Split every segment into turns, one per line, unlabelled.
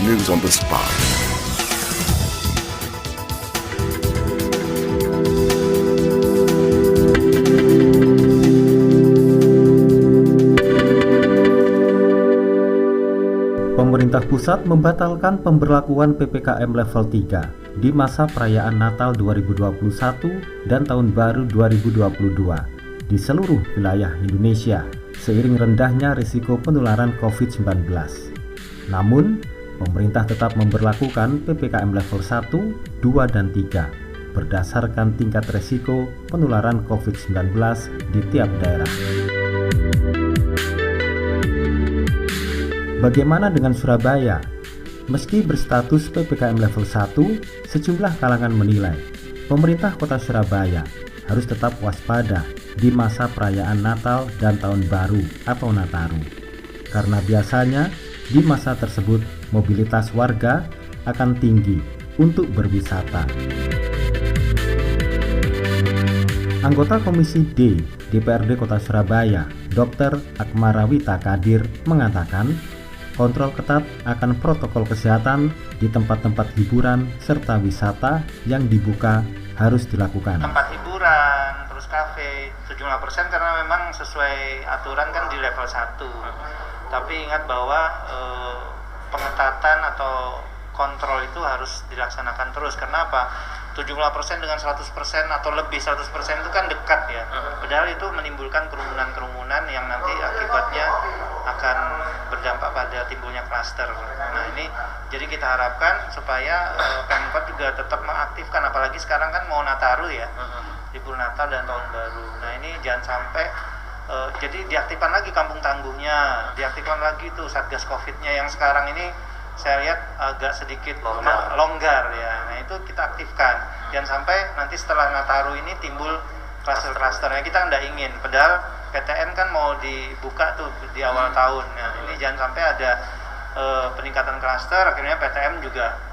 News on the spot.
Pemerintah pusat membatalkan pemberlakuan PPKM level 3 di masa perayaan Natal 2021 dan Tahun Baru 2022 di seluruh wilayah Indonesia seiring rendahnya risiko penularan COVID-19. Namun, pemerintah tetap memberlakukan PPKM level 1, 2, dan 3 berdasarkan tingkat risiko penularan COVID-19 di tiap daerah. Bagaimana dengan Surabaya? Meski berstatus PPKM level 1, sejumlah kalangan menilai pemerintah kota Surabaya harus tetap waspada di masa perayaan Natal dan Tahun Baru atau Nataru. Karena biasanya di masa tersebut mobilitas warga akan tinggi untuk berwisata. Anggota Komisi D DPRD Kota Surabaya, Dr. Akmarawita Kadir mengatakan, kontrol ketat akan protokol kesehatan di tempat-tempat hiburan serta wisata yang dibuka harus dilakukan.
Tempat hiburan, terus kafe, sejumlah persen karena memang sesuai aturan kan di level 1. Tapi ingat bahwa pengetatan atau kontrol itu harus dilaksanakan terus. Karena apa? 70% dengan 100% atau lebih 100% itu kan dekat ya. Padahal itu menimbulkan kerumunan-kerumunan yang nanti akibatnya akan berdampak pada timbulnya klaster. Nah ini jadi kita harapkan supaya Pemkot juga tetap mengaktifkan, apalagi sekarang kan mau Nataru ya, libur Natal dan Tahun Baru. Nah ini jangan sampai jadi diaktifkan lagi kampung tangguhnya, diaktifkan lagi tuh Satgas Covid-nya yang sekarang ini saya lihat agak sedikit longgar ya. Nah itu kita aktifkan. Jangan sampai nanti setelah Nataru ini timbul klaster-klaster. Nah, kita nggak ingin. Padahal PTM kan mau dibuka tuh di awal tahun. Nah ini jangan sampai ada peningkatan klaster. Akhirnya PTM juga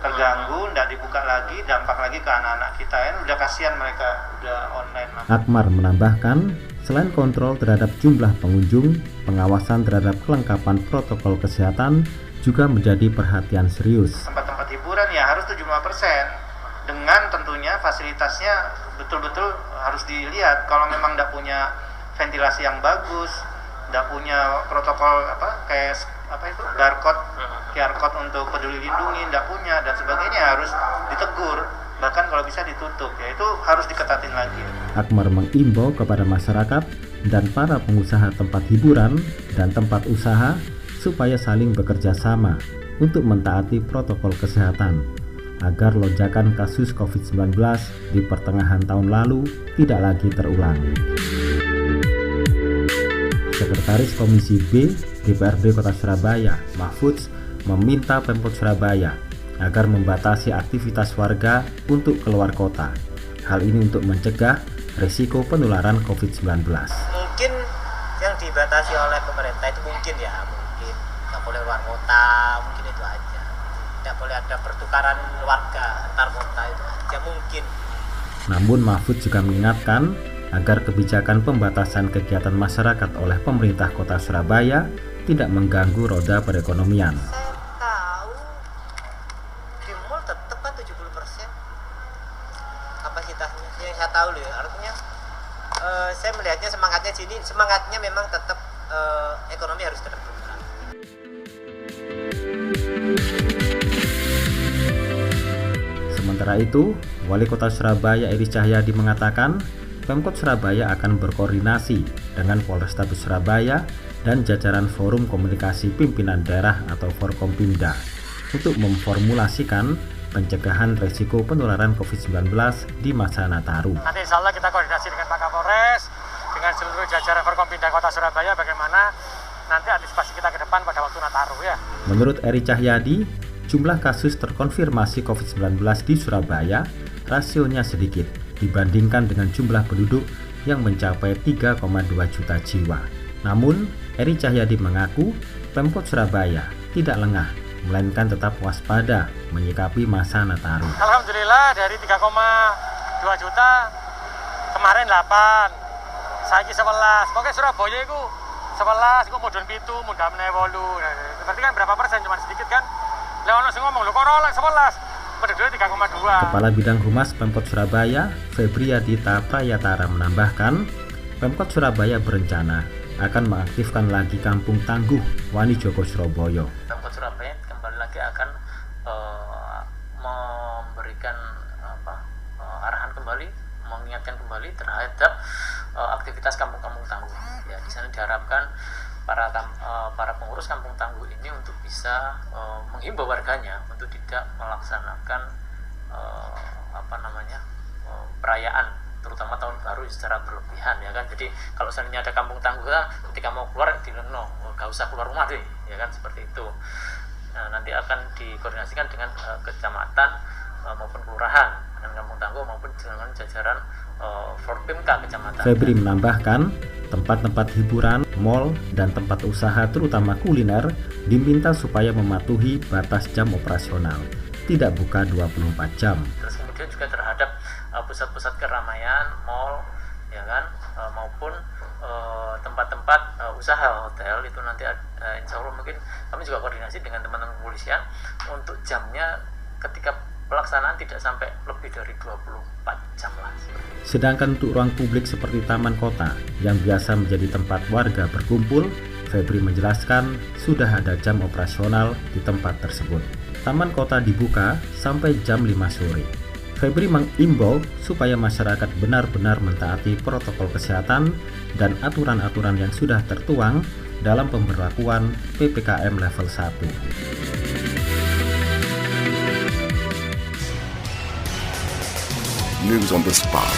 terganggu, nggak dibuka lagi, dampak lagi ke anak-anak kita ya. Udah kasihan mereka, udah online.
Akmar menambahkan, selain kontrol terhadap jumlah pengunjung, pengawasan terhadap kelengkapan protokol kesehatan juga menjadi perhatian serius.
Tempat-tempat hiburan ya harus 75%, dengan tentunya fasilitasnya betul-betul harus dilihat. Kalau memang tidak punya ventilasi yang bagus, tidak punya protokol barcode, QR code untuk peduli lindungi, tidak punya dan sebagainya, harus ditegur. Bahkan kalau bisa ditutup, ya itu harus diketatin lagi.
Akmar mengimbau kepada masyarakat dan para pengusaha tempat hiburan dan tempat usaha supaya saling bekerja sama untuk mentaati protokol kesehatan agar lonjakan kasus COVID-19 di pertengahan tahun lalu tidak lagi terulang. Sekretaris Komisi B DPRD Kota Surabaya, Mahfudz, meminta Pemkot Surabaya agar membatasi aktivitas warga untuk keluar kota. Hal ini untuk mencegah risiko penularan COVID-19.
Mungkin yang dibatasi oleh pemerintah itu mungkin nggak boleh luar kota, mungkin itu aja. Tidak boleh ada pertukaran warga antar kota, itu aja mungkin.
Namun Mahfudz juga mengingatkan agar kebijakan pembatasan kegiatan masyarakat oleh pemerintah Kota Surabaya tidak mengganggu roda perekonomian.
Saya tahu di mall tetap 70% kapasitasnya. Yang saya tahu loh ya, artinya saya melihatnya semangatnya memang tetap ekonomi harus tetap bergerak.
Sementara itu, Wali Kota Surabaya Eri Cahyadi mengatakan, Pemkot Surabaya akan berkoordinasi dengan Polrestabes Surabaya dan jajaran Forum Komunikasi Pimpinan Daerah atau Forkompimda untuk memformulasikan pencegahan risiko penularan COVID-19 di masa Nataru.
Nanti insya Allah kita koordinasi dengan Pak Kapolres, dengan seluruh jajaran Forkompimda Kota Surabaya bagaimana nanti antisipasi kita ke depan pada waktu Nataru ya.
Menurut Eri Cahyadi, jumlah kasus terkonfirmasi COVID-19 di Surabaya rasionya sedikit dibandingkan dengan jumlah penduduk yang mencapai 3,2 juta jiwa. Namun, Eri Cahyadi mengaku Pemkot Surabaya tidak lengah, melainkan tetap waspada menyikapi masa Nataru.
Alhamdulillah dari 3,2 juta kemarin 8, saiki 11. Pokoknya Surabaya itu 11, kok mudun pitu, mudah meneh 8. Nah, berarti kan berapa persen, cuma sedikit kan? ngomong, lho kok rolek 11, penduduknya 3,2.
Kepala Bidang Humas Pemkot Surabaya, Febriadita Prayatara menambahkan, Pemkot Surabaya berencana akan mengaktifkan lagi Kampung Tangguh Wanijoko Surabaya.
Pemkot Surabaya kembali lagi akan memberikan arahan kembali, mengingatkan kembali terhadap aktivitas kampung-kampung tangguh. Ya, di sana diharapkan para pengurus kampung tangguh ini untuk bisa menghimbau warganya untuk tidak melaksanakan perayaan terutama tahun baru secara berlebihan, ya kan. Jadi kalau seandainya ada kampung tangguh, ketika mau keluar dileno, nggak usah keluar rumah deh, ya kan, seperti itu. Nah, nanti akan dikoordinasikan dengan kecamatan maupun kelurahan, dengan kampung tangguh maupun dengan jajaran Forpimka kecamatan.
Febri menambahkan, tempat-tempat hiburan, mal, dan tempat usaha terutama kuliner diminta supaya mematuhi batas jam operasional, tidak buka 24 jam.
Terus kemudian juga terhadap pusat-pusat keramaian, mal, ya kan, maupun tempat-tempat usaha hotel itu nanti insya Allah mungkin kami juga koordinasi dengan teman-teman kepolisian untuk jamnya ketika pelaksanaan tidak sampai lebih dari 24 jam lah.
Sedangkan untuk ruang publik seperti taman kota yang biasa menjadi tempat warga berkumpul, Febri menjelaskan sudah ada jam operasional di tempat tersebut. Taman kota dibuka sampai jam 5 sore. Febri mengimbau supaya masyarakat benar-benar mentaati protokol kesehatan dan aturan-aturan yang sudah tertuang dalam pemberlakuan PPKM level 1.
News on the spot,